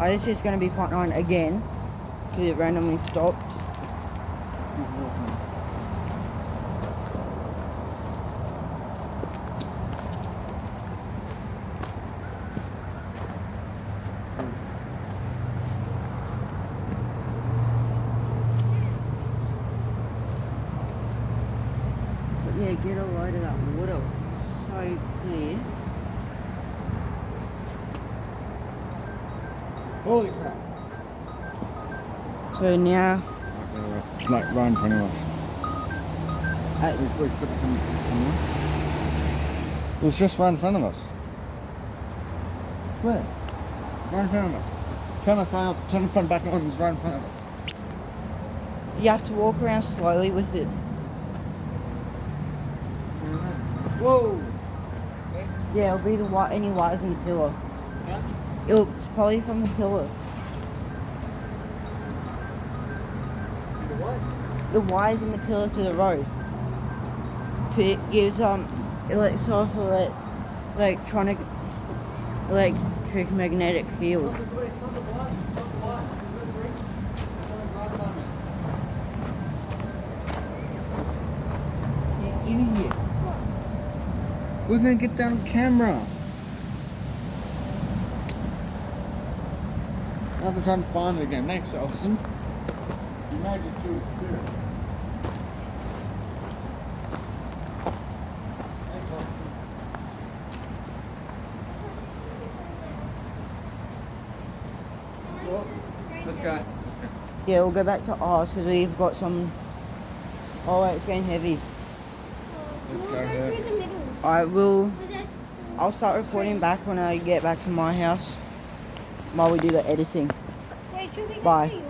This is going to be part 9 again because it randomly stopped. But yeah, get a load of that water. It's so clear. Holy crap. So now, Like right in front of us. at, Wait, come on. It was just right in front of us. Where? Right in front of us. Turn the front back on, it's right in front of us. you have to walk around slowly with it. Whoa! Yeah, it'll be any wires in the pillar. Huh? It's probably from the pillar. The what? The wires in the pillar to the road. 'Cause it gives electromagnetic fields. You idiot. We're gonna get that on camera. I have to try and find it again. Thanks, Austin. You made it through spirit. Thanks, Austin. Well, let's go. Yeah, we'll go back to ours because we've got some. Oh wait, it's getting heavy. Let's go here. I'll start recording back when I get back to my house while we do the editing. Wait, should we go Bye. to your